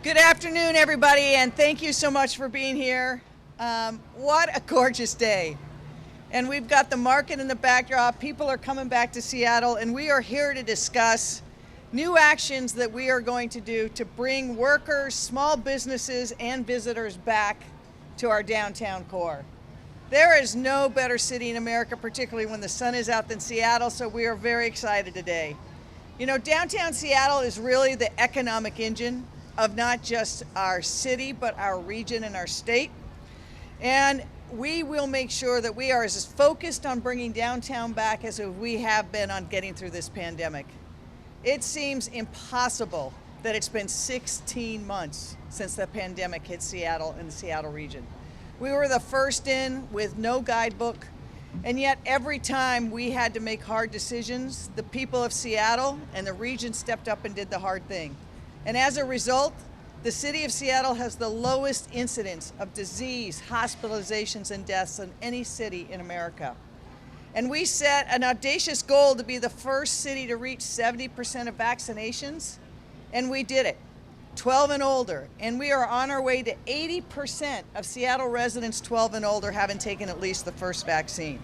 Good afternoon, everybody, and thank you so much for being here. What a gorgeous day. And we've got the market in the backdrop. People are coming back to Seattle, and we are here to discuss new actions that we are going to do to bring workers, small businesses, and visitors back to our downtown core. There is no better city in America, particularly when the sun is out, than Seattle, so we are very excited today. You know, downtown Seattle is really the economic engine of not just our city, but our region and our state. And we will make sure that we are as focused on bringing downtown back as we have been on getting through this pandemic. It seems impossible that it's been 16 months since the pandemic hit Seattle and the Seattle region. We were the first in with no guidebook, and yet every time we had to make hard decisions, the people of Seattle and the region stepped up and did the hard thing. And as a result, the city of Seattle has the lowest incidence of disease, hospitalizations, and deaths than any city in America. And we set an audacious goal to be the first city to reach 70% of vaccinations, and we did it, 12 and older. And we are on our way to 80% of Seattle residents 12 and older having taken at least the first vaccine.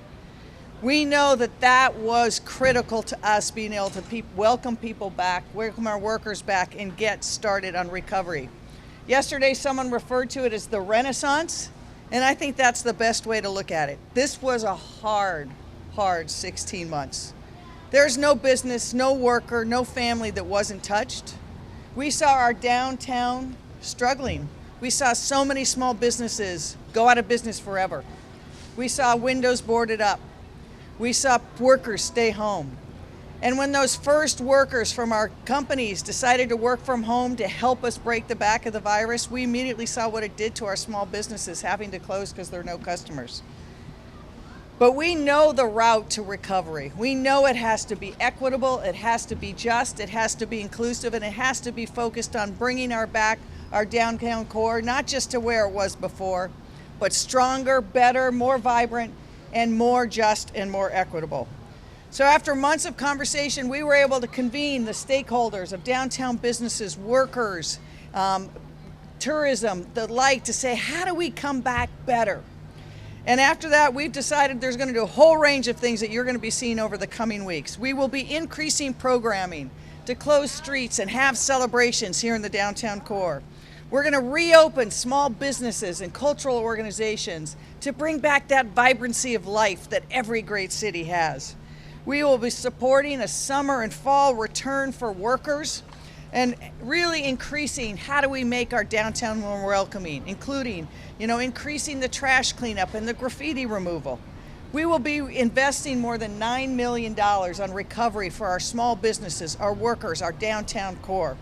We know that that was critical to us being able to welcome people back, welcome our workers back, and get started on recovery. Yesterday, someone referred to it as the Renaissance, and I think that's the best way to look at it. This was a hard 16 months. There's no business, no worker, no family that wasn't touched. We saw our downtown struggling. We saw so many small businesses go out of business forever. We saw windows boarded up. We saw workers stay home. And when those first workers from our companies decided to work from home to help us break the back of the virus, we immediately saw what it did to our small businesses having to close because there are no customers. But we know the route to recovery. We know it has to be equitable, it has to be just, it has to be inclusive, and it has to be focused on bringing our downtown core, not just to where it was before, but stronger, better, more vibrant, and more just and more equitable. So after months of conversation, we were able to convene the stakeholders of downtown businesses, workers, tourism, the like, to say, how do we come back better? And after that, we've decided there's going to do a whole range of things that you're going to be seeing over the coming weeks. We will be increasing programming to close streets and have celebrations here in the downtown core. We're going to reopen small businesses and cultural organizations to bring back that vibrancy of life that every great city has. We will be supporting a summer and fall return for workers and really increasing how do we make our downtown more welcoming, including, increasing the trash cleanup and the graffiti removal. We will be investing more than $9 million on recovery for our small businesses, our workers, our downtown core.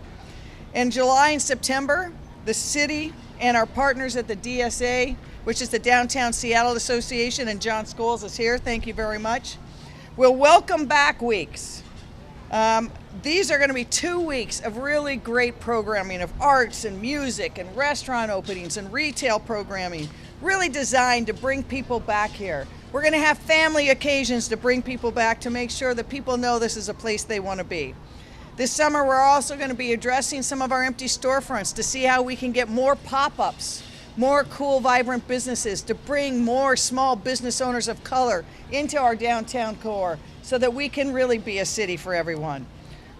In July and September, the city and our partners at the DSA, which is the Downtown Seattle Association, and John Scholes is here, thank you very much, will welcome back weeks. These are going to be 2 weeks of really great programming of arts and music and restaurant openings and retail programming, really designed to bring people back here. We're going to have family occasions to bring people back to make sure that people know this is a place they want to be. This summer, we're also going to be addressing some of our empty storefronts to see how we can get more pop-ups, more cool, vibrant businesses, to bring more small business owners of color into our downtown core so that we can really be a city for everyone.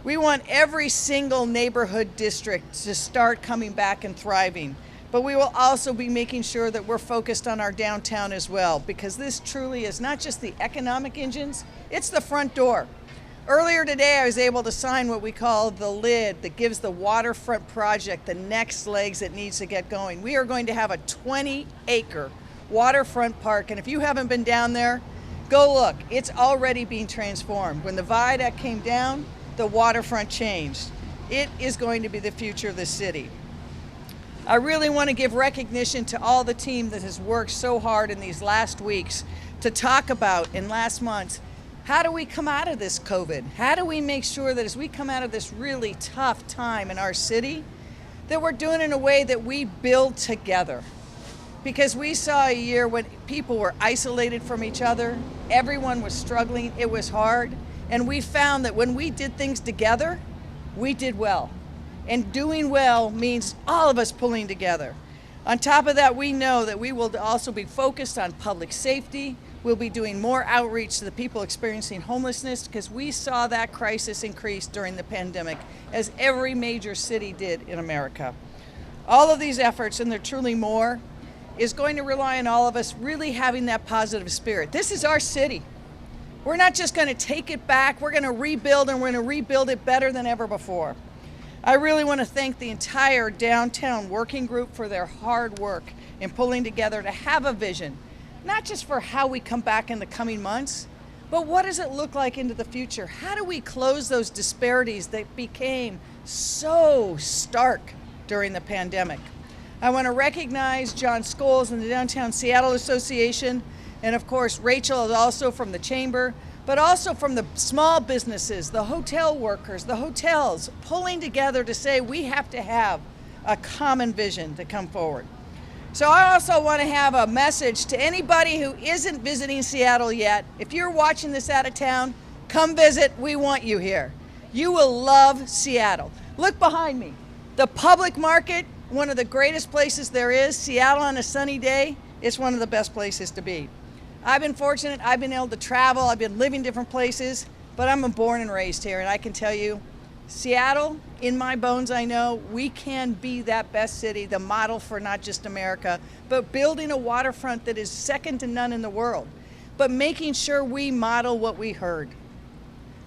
We want every single neighborhood district to start coming back and thriving, but we will also be making sure that we're focused on our downtown as well, because this truly is not just the economic engines, it's the front door. Earlier today, I was able to sign what we call the lid that gives the Waterfront project the next legs it needs to get going. We are going to have a 20-acre waterfront park, and if you haven't been down there, go look. It's already being transformed. When the viaduct came down, the waterfront changed. It is going to be the future of the city. I really want to give recognition to all the team that has worked so hard in these last weeks to talk about, in last months, how do we come out of this COVID? How do we make sure that as we come out of this really tough time in our city, that we're doing it in a way that we build together? Because we saw a year when people were isolated from each other, everyone was struggling, it was hard, and we found that when we did things together, we did well. And doing well means all of us pulling together. On top of that, we know that we will also be focused on public safety. We'll be doing more outreach to the people experiencing homelessness because we saw that crisis increase during the pandemic, as every major city did in America. All of these efforts, and there are truly more, is going to rely on all of us really having that positive spirit. This is our city. We're not just going to take it back, we're going to rebuild, and we're going to rebuild it better than ever before. I really want to thank the entire downtown working group for their hard work in pulling together to have a vision, not just for how we come back in the coming months, but what does it look like into the future? How do we close those disparities that became so stark during the pandemic? I want to recognize John Scholes and the Downtown Seattle Association, and of course Rachel is also from the Chamber, but also from the small businesses, the hotel workers, the hotels, pulling together to say we have to have a common vision to come forward. So I also want to have a message to anybody who isn't visiting Seattle yet. If you're watching this out of town, come visit. We want you here. You will love Seattle. Look behind me. The public market, one of the greatest places there is. Seattle on a sunny day, it's one of the best places to be. I've been fortunate. I've been able to travel. I've been living different places, but I'm born and raised here, and I can tell you, Seattle, in my bones, I know we can be that best city, the model for not just America, but building a waterfront that is second to none in the world, but making sure we model what we heard,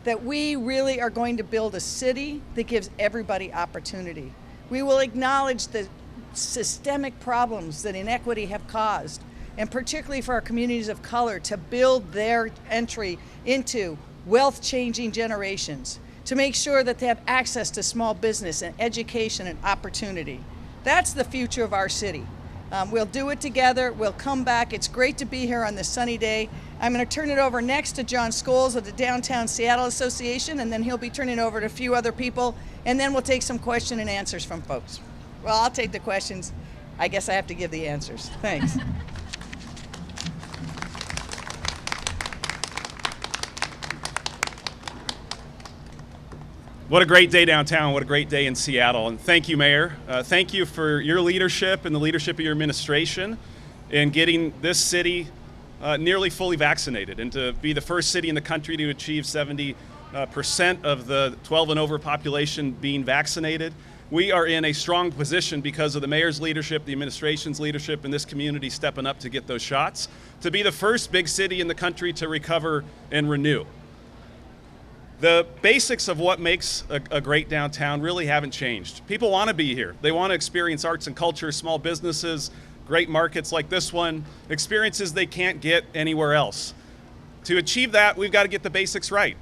that we really are going to build a city that gives everybody opportunity. We will acknowledge the systemic problems that inequity have caused, and particularly for our communities of color to build their entry into wealth-changing generations, to make sure that they have access to small business and education and opportunity. That's the future of our city. We'll do it together, we'll come back. It's great to be here on this sunny day. I'm going to turn it over next to John Scholes of the Downtown Seattle Association, and then he'll be turning it over to a few other people, and then we'll take some question and answers from folks. Well, I'll take the questions. I guess I have to give the answers. Thanks. What a great day downtown, what a great day in Seattle. And thank you, Mayor. Thank you for your leadership and the leadership of your administration in getting this city nearly fully vaccinated and to be the first city in the country to achieve 70% of the 12 and over population being vaccinated. We are in a strong position because of the mayor's leadership, the administration's leadership, and this community stepping up to get those shots, to be the first big city in the country to recover and renew. The basics of what makes a great downtown really haven't changed. People want to be here. They want to experience arts and culture, small businesses, great markets like this one, experiences they can't get anywhere else. To achieve that, we've got to get the basics right.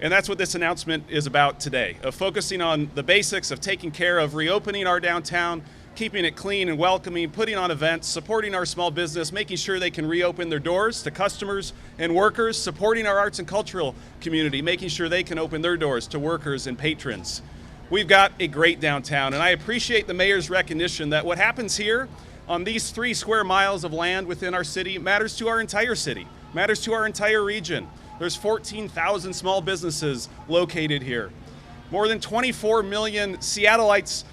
And that's what this announcement is about today, of focusing on the basics of taking care of reopening our downtown, keeping it clean and welcoming, putting on events, supporting our small business, making sure they can reopen their doors to customers and workers, supporting our arts and cultural community, making sure they can open their doors to workers and patrons. We've got a great downtown, and I appreciate the mayor's recognition that what happens here on these 3 square miles of land within our city matters to our entire city, matters to our entire region. There's 14,000 small businesses located here. More than 24 million Seattleites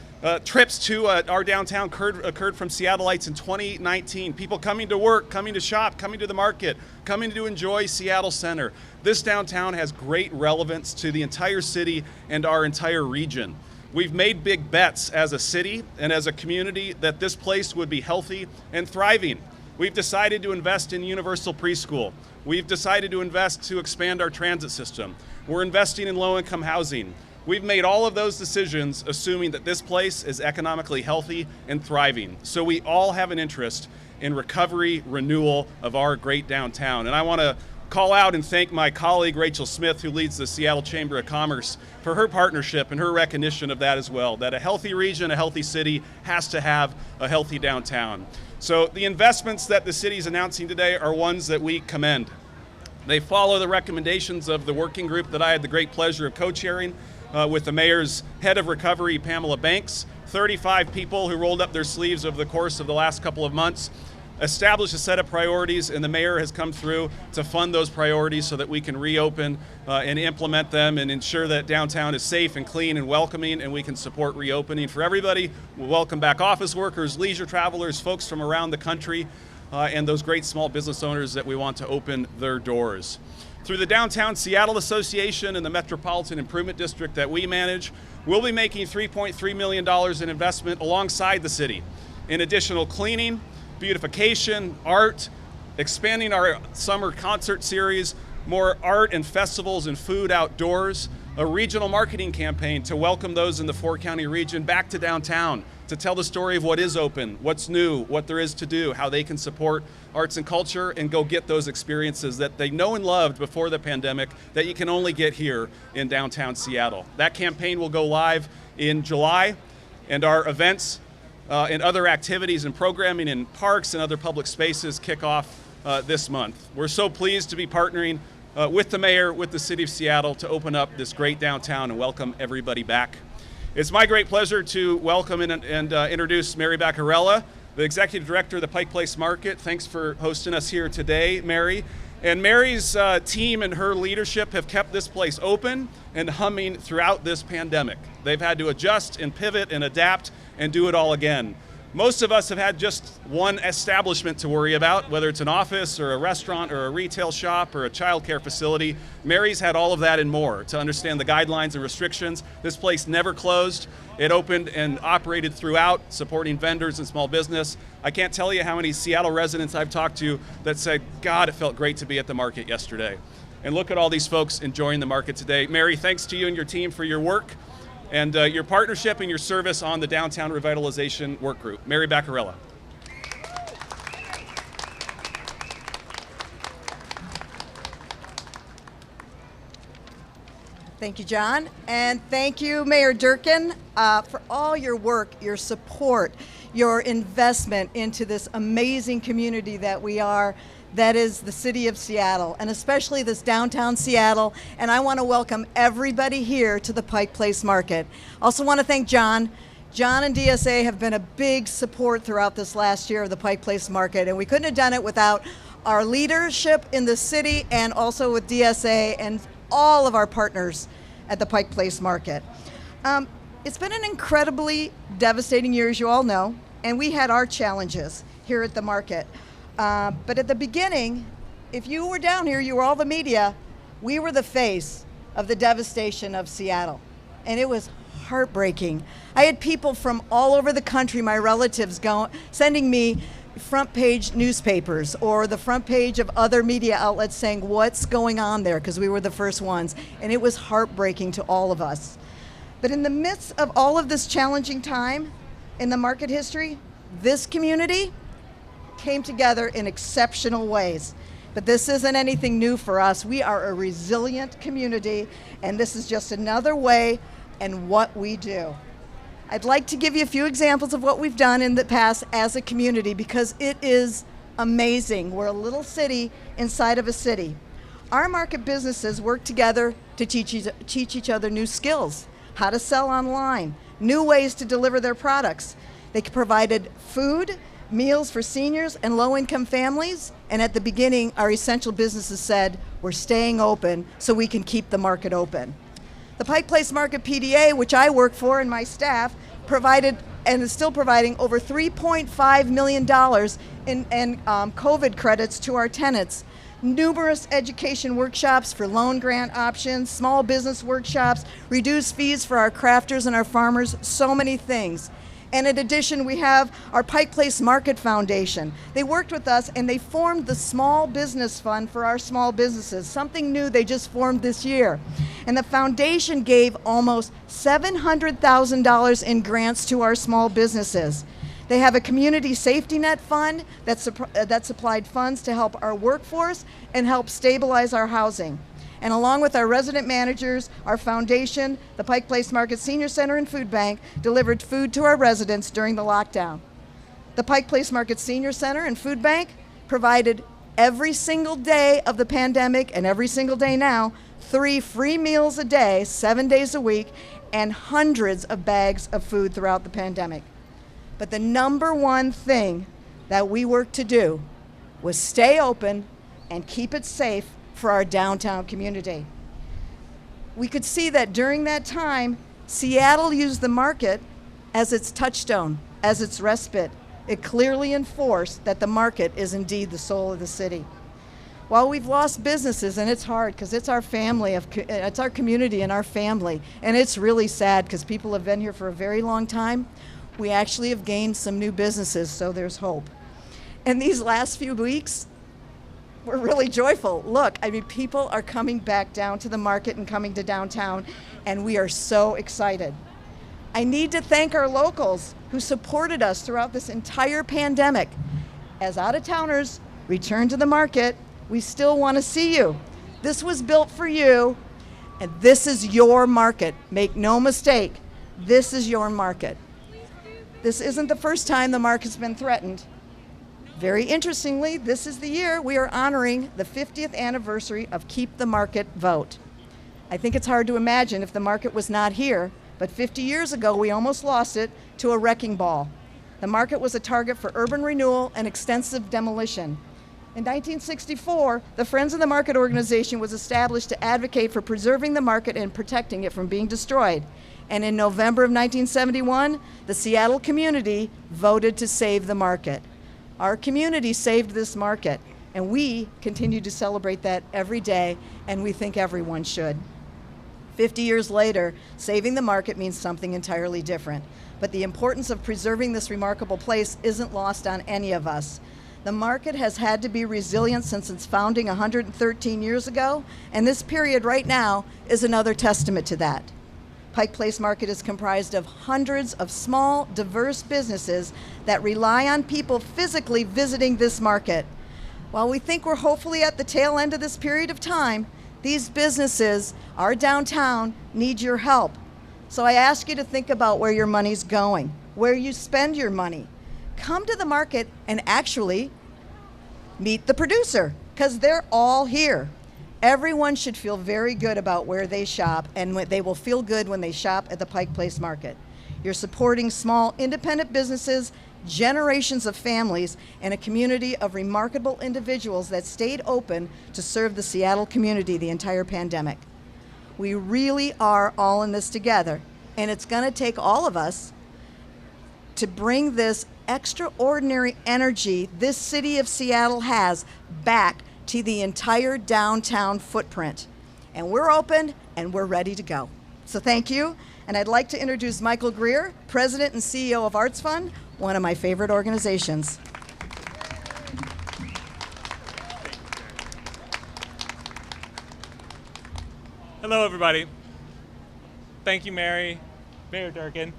trips to our downtown occurred from Seattleites in 2019. People coming to work, coming to shop, coming to the market, coming to enjoy Seattle Center. This downtown has great relevance to the entire city and our entire region. We've made big bets as a city and as a community that this place would be healthy and thriving. We've decided to invest in universal preschool. We've decided to invest to expand our transit system. We're investing in low-income housing. We've made all of those decisions assuming that this place is economically healthy and thriving. So we all have an interest in recovery, renewal of our great downtown. And I want to call out and thank my colleague Rachel Smith, who leads the Seattle Chamber of Commerce, for her partnership and her recognition of that as well, that a healthy region, a healthy city has to have a healthy downtown. So the investments that the city is announcing today are ones that we commend. They follow the recommendations of the working group that I had the great pleasure of co-chairing with the mayor's head of recovery, Pamela Banks, 35 people who rolled up their sleeves over the course of the last couple of months. established a set of priorities, and the mayor has come through to fund those priorities so that we can reopen and implement them and ensure that downtown is safe and clean and welcoming, and we can support reopening for everybody. We'll welcome back office workers, leisure travelers, folks from around the country, and those great small business owners that we want to open their doors. Through the Downtown Seattle Association and the Metropolitan Improvement District that we manage, we'll be making $3.3 million in investment alongside the city in additional cleaning, beautification, art, expanding our summer concert series, more art and festivals and food outdoors, a regional marketing campaign to welcome those in the four-county region back to downtown, to tell the story of what is open, what's new, what there is to do, how they can support arts and culture and go get those experiences that they know and loved before the pandemic that you can only get here in downtown Seattle. That campaign will go live in July, and our events and other activities and programming in parks and other public spaces kick off this month. We're so pleased to be partnering with the mayor, with the city of Seattle to open up this great downtown and welcome everybody back. It's my great pleasure to welcome and introduce Mary Baccarella, the Executive Director of the Pike Place Market. Thanks for hosting us here today, Mary. And Mary's team and her leadership have kept this place open and humming throughout this pandemic. They've had to adjust and pivot and adapt and do it all again. Most of us have had just one establishment to worry about, whether it's an office or a restaurant or a retail shop or a childcare facility. Mary's had all of that and more to understand the guidelines and restrictions. This place never closed. It opened and operated throughout, supporting vendors and small business. I can't tell you how many Seattle residents I've talked to that said, God, it felt great to be at the market yesterday. And look at all these folks enjoying the market today. Mary, thanks to you and your team for your work and your partnership and your service on the Downtown Revitalization Work Group. Mary Baccarella. Thank you, John, and thank you, Mayor Durkan, for all your work, your support, your investment into this amazing community that we are, that is the city of Seattle, and especially this downtown Seattle. And I want to welcome everybody here to the Pike Place Market. Also want to thank John. John and DSA have been a big support throughout this last year of the Pike Place Market, and we couldn't have done it without our leadership in the city and also with DSA and all of our partners at the Pike Place Market. It's been an incredibly devastating year, as you all know, and we had our challenges here at the market. But at the beginning, if you were down here, you were all the media, we were the face of the devastation of Seattle. And it was heartbreaking. I had people from all over the country, my relatives, sending me front page newspapers or the front page of other media outlets saying what's going on there, because we were the first ones. And it was heartbreaking to all of us. But in the midst of all of this challenging time in the market history, this community came together in exceptional ways. But this isn't anything new for us. We are a resilient community, and this is just another way and what we do. I'd like to give you a few examples of what we've done in the past as a community, because it is amazing. We're a little city inside of a city. Our market businesses work together to teach each other new skills, how to sell online, new ways to deliver their products. They provided food, meals for seniors and low-income families, and at the beginning, our essential businesses said, we're staying open so we can keep the market open. The Pike Place Market PDA, which I work for and my staff, provided and is still providing over $3.5 million in COVID credits to our tenants. Numerous education workshops for loan grant options, small business workshops, reduced fees for our crafters and our farmers, so many things. And in addition, we have our Pike Place Market Foundation. They worked with us and they formed the Small Business Fund for our small businesses, something new they just formed this year. And the foundation gave almost $700,000 in grants to our small businesses. They have a community safety net fund that supplied funds to help our workforce and help stabilize our housing. And along with our resident managers, our foundation, the Pike Place Market Senior Center and Food Bank delivered food to our residents during the lockdown. The Pike Place Market Senior Center and Food Bank provided every single day of the pandemic and every single day now, 3 free meals a day, 7 days a week, and hundreds of bags of food throughout the pandemic. But the number one thing that we worked to do was stay open and keep it safe for our downtown community. We could see that during that time, Seattle used the market as its touchstone, as its respite. It clearly enforced that the market is indeed the soul of the city. While we've lost businesses, and it's hard because it's our family, it's our community and our family, and it's really sad because people have been here for a very long time, we actually have gained some new businesses, so there's hope. And these last few weeks, we're really joyful. Look, I mean, people are coming back down to the market and coming to downtown, and we are so excited. I need to thank our locals who supported us throughout this entire pandemic. As out-of-towners return to the market, we still want to see you. This was built for you, and this is your market. Make no mistake, this is your market. This isn't the first time the market's been threatened. Very interestingly, this is the year we are honoring the 50th anniversary of Keep the Market Vote. I think it's hard to imagine if the market was not here, but 50 years ago we almost lost it to a wrecking ball. The market was a target for urban renewal and extensive demolition. In 1964, the Friends of the Market organization was established to advocate for preserving the market and protecting it from being destroyed. And in November of 1971, the Seattle community voted to save the market. Our community saved this market, and we continue to celebrate that every day, and we think everyone should. 50 years later, saving the market means something entirely different. But the importance of preserving this remarkable place isn't lost on any of us. The market has had to be resilient since its founding 113 years ago, and this period right now is another testament to that. Pike Place Market is comprised of hundreds of small, diverse businesses that rely on people physically visiting this market. While we think we're hopefully at the tail end of this period of time, these businesses, our downtown, need your help. So I ask you to think about where your money's going, where you spend your money. Come to the market and actually meet the producer, because they're all here. Everyone should feel very good about where they shop, and they will feel good when they shop at the Pike Place Market. You're supporting small independent businesses, generations of families, and a community of remarkable individuals that stayed open to serve the Seattle community the entire pandemic. We really are all in this together, and it's going to take all of us to bring this extraordinary energy this city of Seattle has back to the entire downtown footprint. And we're open and we're ready to go. So thank you. And I'd like to introduce Michael GREER, President and CEO of ArtsFund, one of my favorite organizations. Hello, everybody. Thank you, Mayor Durkan,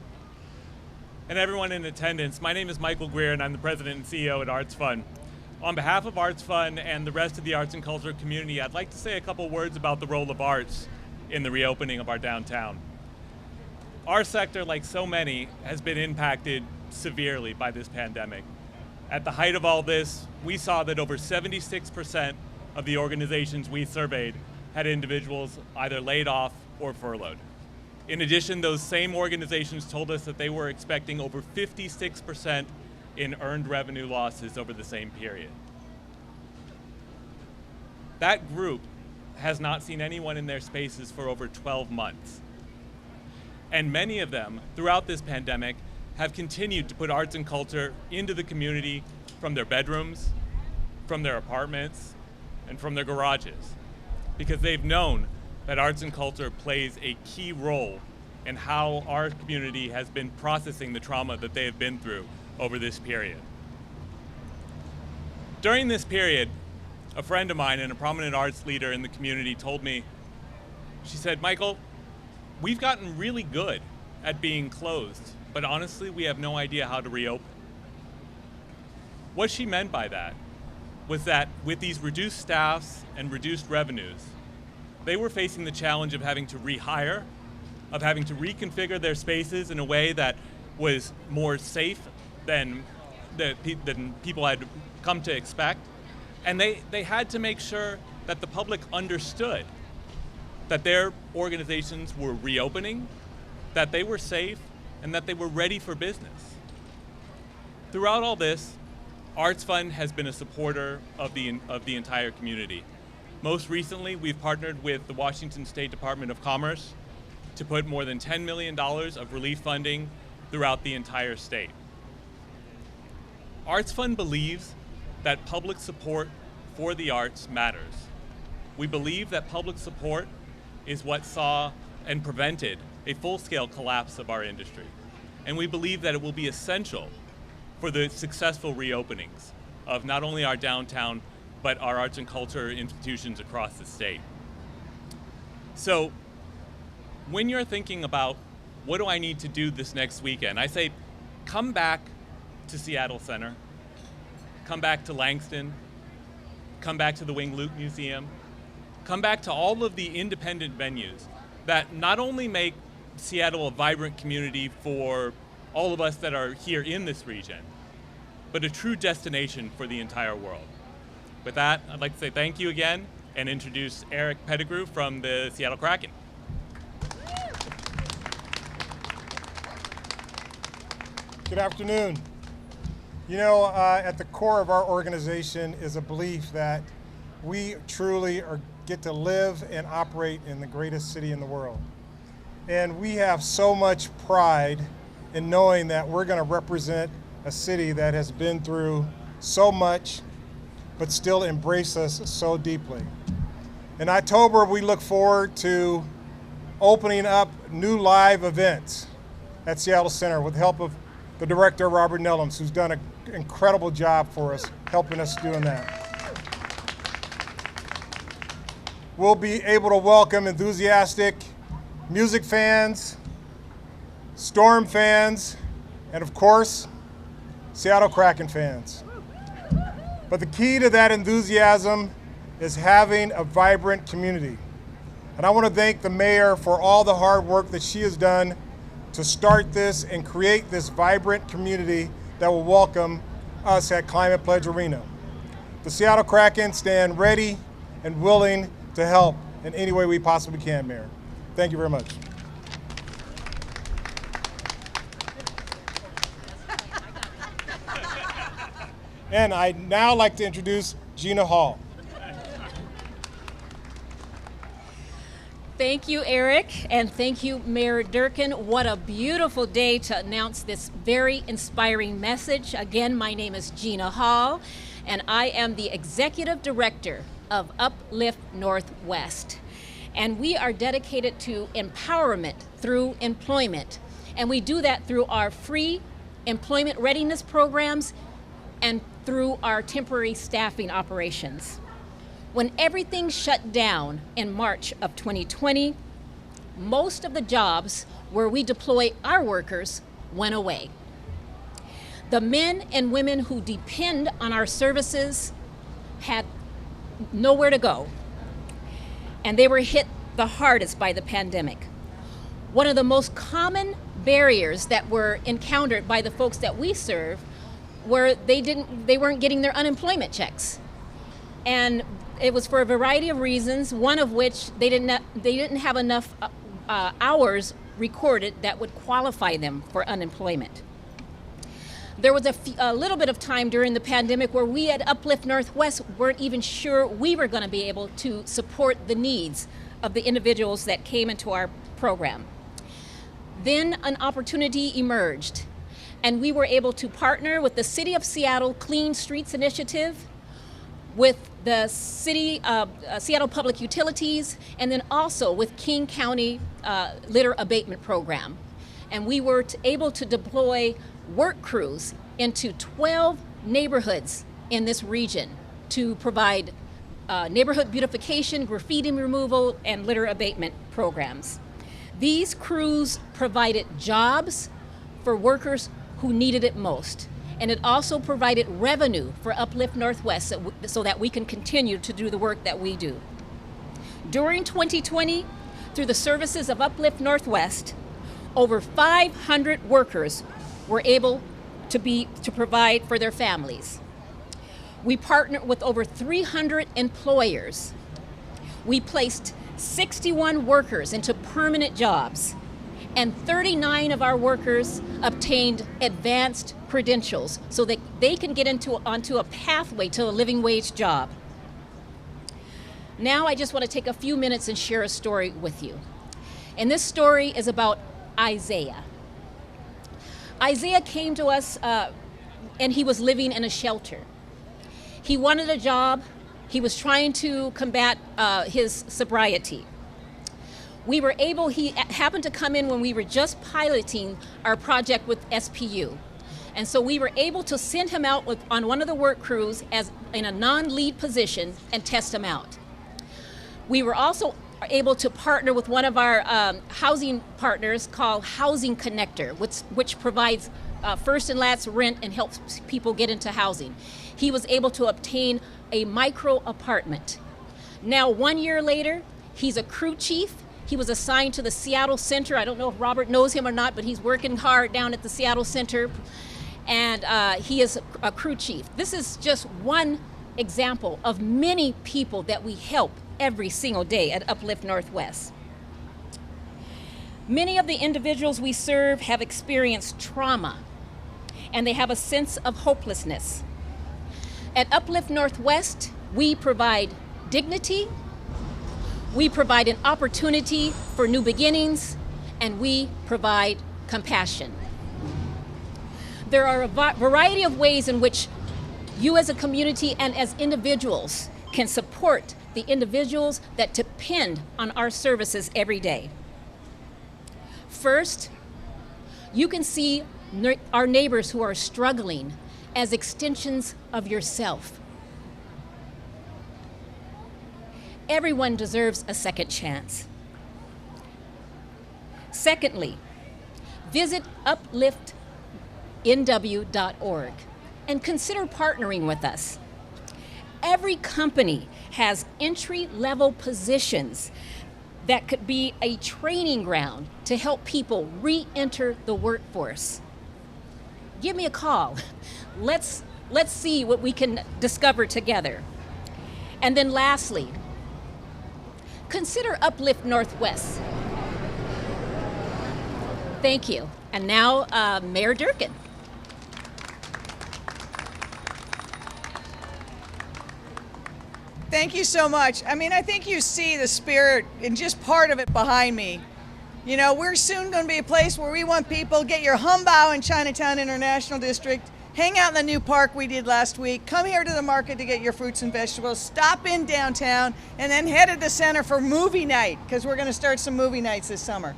and everyone in attendance. My name is Michael GREER, and I'm the President and CEO at ArtsFund. On behalf of ArtsFund and the rest of the arts and culture community, I'd like to say a couple words about the role of arts in the reopening of our downtown. Our sector, like so many, has been impacted severely by this pandemic. At the height of all this, we saw that over 76% of the organizations we surveyed had individuals either laid off or furloughed. In addition, those same organizations told us that they were expecting over 56% in earned revenue losses over the same period. That group has not seen anyone in their spaces for over 12 months. And many of them, throughout this pandemic, have continued to put arts and culture into the community from their bedrooms, from their apartments, and from their garages, because they've known that arts and culture plays a key role in how our community has been processing the trauma that they have been through over this period. During this period, a friend of mine and a prominent arts leader in the community told me, she said, "Michael, we've gotten really good at being closed, but honestly, we have no idea how to reopen." What she meant by that was that with these reduced staffs and reduced revenues, they were facing the challenge of having to rehire, of having to reconfigure their spaces in a way that was more safe than people had come to expect. And they had to make sure that the public understood that their organizations were reopening, that they were safe, and that they were ready for business. Throughout all this, ArtsFund has been a supporter of the entire community. Most recently, we've partnered with the Washington State Department of Commerce to put more than $10 million of relief funding throughout the entire state. ArtsFund believes that public support for the arts matters. We believe that public support is what saw and prevented a full-scale collapse of our industry. And we believe that it will be essential for the successful reopenings of not only our downtown, but our arts and culture institutions across the state. So when you're thinking about what do I need to do this next weekend, I say come back to Seattle Center, come back to Langston, come back to the Wing Luke Museum, come back to all of the independent venues that not only make Seattle a vibrant community for all of us that are here in this region, but a true destination for the entire world. With that, I'd like to say thank you again and introduce Eric Pettigrew from the Seattle Kraken. Good afternoon. You know, at the core of our organization is a belief that we truly get to live and operate in the greatest city in the world. And we have so much pride in knowing that we're going to represent a city that has been through so much, but still embrace us so deeply. In October, we look forward to opening up new live events at Seattle Center with the help of the director, Robert Nellums, who's done an incredible job for us, helping us doing that. We'll be able to welcome enthusiastic music fans, Storm fans, and of course, Seattle Kraken fans. But the key to that enthusiasm is having a vibrant community. And I want to thank the mayor for all the hard work that she has done to start this and create this vibrant community that will welcome us at Climate Pledge Arena. The Seattle Kraken stand ready and willing to help in any way we possibly can, Mayor. Thank you very much. And I'd now like to introduce GINA Hall. Thank you, Eric, and thank you, Mayor Durkan. What a beautiful day to announce this very inspiring message. Again, my name is GINA Hall, and I am the Executive Director of Uplift Northwest. And we are dedicated to empowerment through employment. And we do that through our free employment readiness programs and through our temporary staffing operations. When everything shut down in March of 2020, most of the jobs where we deploy our workers went away. The men and women who depend on our services had nowhere to go, and they were hit the hardest by the pandemic. One of the most common barriers that were encountered by the folks that we serve were they weren't getting their unemployment checks. And it was for a variety of reasons, one of which they didn't have enough hours recorded that would qualify them for unemployment. There was a little bit of time during the pandemic where we at Uplift Northwest weren't even sure we were going to be able to support the needs of the individuals that came into our program. Then an opportunity emerged, and we were able to partner with the City of Seattle Clean Streets Initiative, with the City of Seattle Public Utilities, and then also with King County Litter Abatement Program. And we were able to deploy work crews into 12 neighborhoods in this region to provide neighborhood beautification, graffiti removal, and litter abatement programs. These crews provided jobs for workers who needed it most. And it also provided revenue for Uplift Northwest so that we can continue to do the work that we do. During 2020, through the services of Uplift Northwest, over 500 workers were able to provide for their families. We partnered with over 300 employers. We placed 61 workers into permanent jobs, and 39 of our workers obtained advanced credentials so that they can get onto a pathway to a living wage job. Now I just want to take a few minutes and share a story with you. And this story is about Isaiah. Isaiah came to us and he was living in a shelter. He wanted a job. He was trying to combat his sobriety. He happened to come in when we were just piloting our project with SPU. And so we were able to send him out on one of the work crews as in a non-lead position and test him out. We were also able to partner with one of our housing partners called Housing Connector, which provides first and last rent and helps people get into housing. He was able to obtain a micro apartment. Now, 1 year later, he's a crew chief. He was assigned to the Seattle Center. I don't know if Robert knows him or not, but he's working hard down at the Seattle Center. And he is a crew chief. This is just one example of many people that we help every single day at Uplift Northwest. Many of the individuals we serve have experienced trauma, and they have a sense of hopelessness. At Uplift Northwest, we provide dignity, we provide an opportunity for new beginnings, and we provide compassion. There are a variety of ways in which you as a community and as individuals can support the individuals that depend on our services every day. First, you can see our neighbors who are struggling as extensions of yourself. Everyone deserves a second chance. Secondly, visit upliftnw.org and consider partnering with us. Every company has entry-level positions that could be a training ground to help people re-enter the workforce. Give me a call. Let's see what we can discover together. And then lastly, consider Uplift Northwest. Thank you. And now, Mayor Durkan. Thank you so much. I mean, I think you see the spirit and just part of it behind me. You know, we're soon going to be a place where we want people, get your humbao in Chinatown International District, hang out in the new park we did last week, come here to the market to get your fruits and vegetables, stop in downtown, and then head to the center for movie night, because we're going to start some movie nights this summer.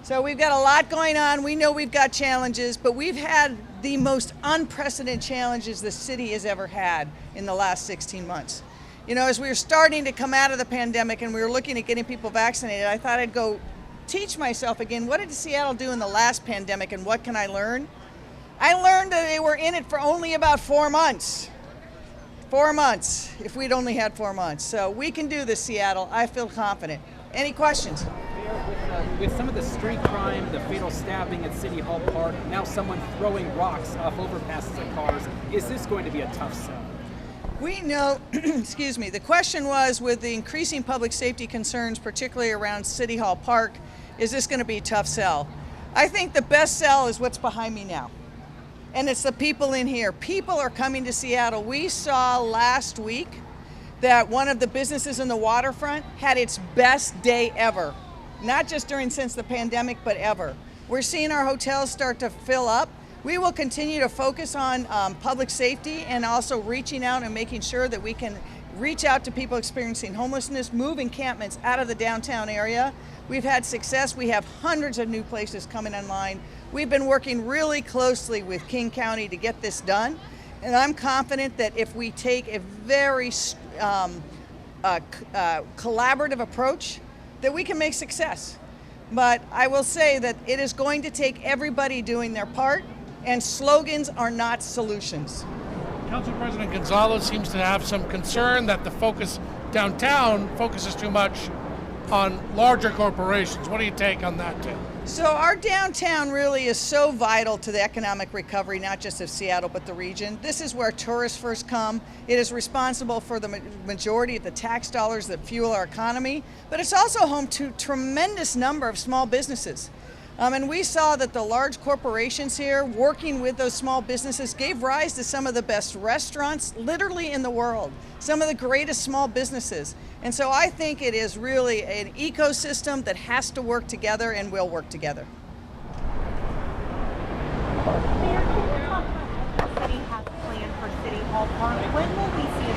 So we've got a lot going on. We know we've got challenges, but we've had the most unprecedented challenges the city has ever had in the last 16 months. You know, as we were starting to come out of the pandemic and we were looking at getting people vaccinated, I thought I'd go teach myself again, what did Seattle do in the last pandemic and what can I learn? I learned that they were in it for only about 4 months. 4 months, if we'd only had 4 months. So we can do this, Seattle. I feel confident. Any questions? With some of the street crime, the fatal stabbing at City Hall Park, now someone throwing rocks off overpasses at cars, is this going to be a tough sell? We know, excuse me, the question was, with the increasing public safety concerns, particularly around City Hall Park, is this going to be a tough sell? I think the best sell is what's behind me now. And it's the people in here. People are coming to Seattle. We saw last week that one of the businesses in the Waterfront had its best day ever. Not just since the pandemic, but ever. We're seeing our hotels start to fill up. We will continue to focus on public safety and also reaching out and making sure that we can reach out to people experiencing homelessness, move encampments out of the downtown area. We've had success. We have hundreds of new places coming online. We've been working really closely with King County to get this done. And I'm confident that if we take a very collaborative approach, that we can make success. But I will say that it is going to take everybody doing their part, and slogans are not solutions. Council President Gonzalez seems to have some concern that the focus downtown focuses too much on larger corporations. What do you take on that, Tim? So our downtown really is so vital to the economic recovery, not just of Seattle, but the region. This is where tourists first come. It is responsible for the majority of the tax dollars that fuel our economy, but it's also home to a tremendous number of small businesses. And we saw that the large corporations here working with those small businesses gave rise to some of the best restaurants literally in the world, some of the greatest small businesses. And so I think it is really an ecosystem that has to work together and will work together. Mayor, can you talk about what the city has planned for City Hall Park? When will we see a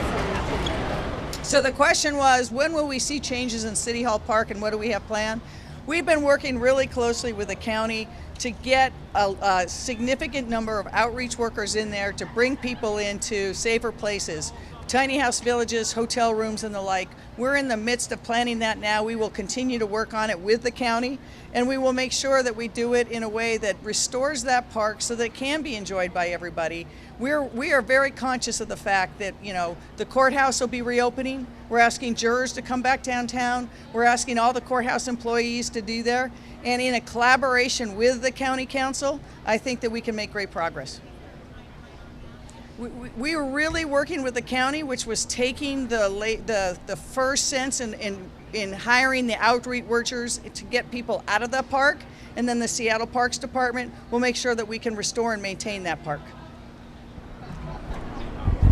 solution? So the question was, when will we see changes in City Hall Park and what do we have planned? We've been working really closely with the county to get a significant number of outreach workers in there to bring people into safer places, tiny house villages, hotel rooms, and the like. We're in the midst of planning that now. We will continue to work on it with the county, and we will make sure that we do it in a way that restores that park so that it can be enjoyed by everybody. We are very conscious of the fact that, you know, the courthouse will be reopening. We're asking jurors to come back downtown. We're asking all the courthouse employees to do there. And in a collaboration with the county council, I think that we can make great progress. We were really working with the county, which was taking the first sense in hiring the outreach workers to get people out of the park, and then the Seattle Parks Department will make sure that we can restore and maintain that park.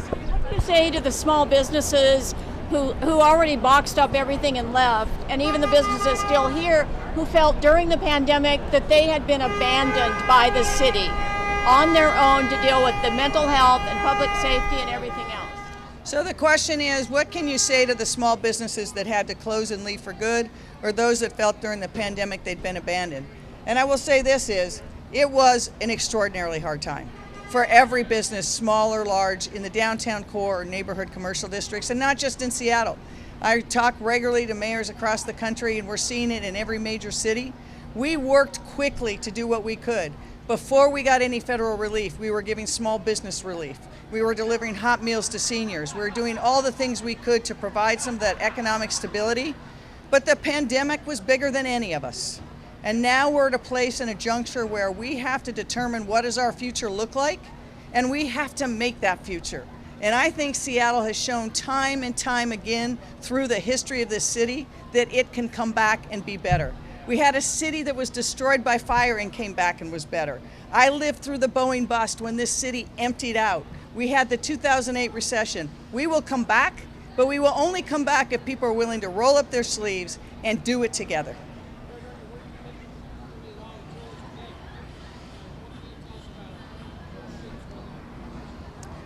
What do you say to the small businesses who already boxed up everything and left, and even the businesses still here who felt during the pandemic that they had been abandoned by the city on their own to deal with the mental health and public safety and everything else? So the question is, what can you say to the small businesses that had to close and leave for good, or those that felt during the pandemic they'd been abandoned? And I will say this is, it was an extraordinarily hard time for every business, small or large, in the downtown core or neighborhood commercial districts, and not just in Seattle. I talk regularly to mayors across the country, and we're seeing it in every major city. We worked quickly to do what we could. Before we got any federal relief, we were giving small business relief. We were delivering hot meals to seniors. We were doing all the things we could to provide some of that economic stability. But the pandemic was bigger than any of us. And now we're at a place in a juncture where we have to determine what does our future look like, and we have to make that future. And I think Seattle has shown time and time again through the history of this city that it can come back and be better. We had a city that was destroyed by fire and came back and was better. I lived through the Boeing bust when this city emptied out. We had the 2008 recession. We will come back, but we will only come back if people are willing to roll up their sleeves and do it together.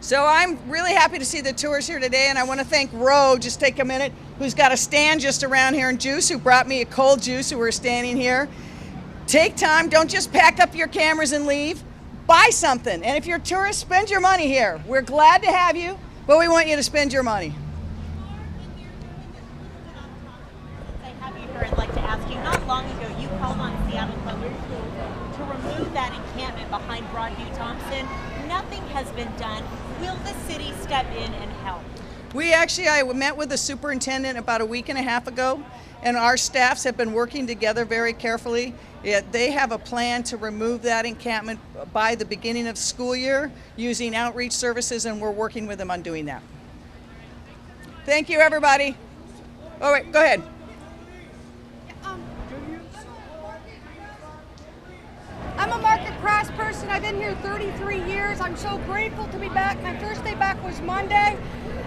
So I'm really happy to see the tours here today, and I want to thank Ro, just take a minute, who's got a stand just around here in juice, who brought me a cold juice, who were standing here. Take time, don't just pack up your cameras and leave. Buy something, and if you're a tourist, spend your money here. We're glad to have you, but we want you to spend your money. I have you here, I'd like to ask you, not long ago you called on Seattle Public Schools to remove that encampment behind Broadview Thompson. Nothing has been done. Will the city step in and help? I met with the superintendent about a week and a half ago, and our staffs have been working together very carefully. They have a plan to remove that encampment by the beginning of school year using outreach services, and we're working with them on doing that. Thank you, everybody. Oh, wait, go ahead. I'm a market cross person. I've been here 33 years. I'm so grateful to be back. My first day back was Monday.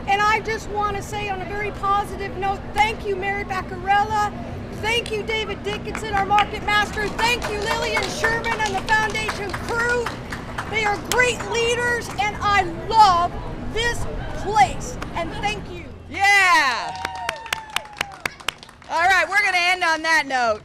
And I just want to say on a very positive note, thank you, Mary Baccarella. Thank you, David Dickinson, our market master. Thank you, Lillian Sherman and the foundation crew. They are great leaders, and I love this place. And thank you. Yeah. All right, we're going to end on that note.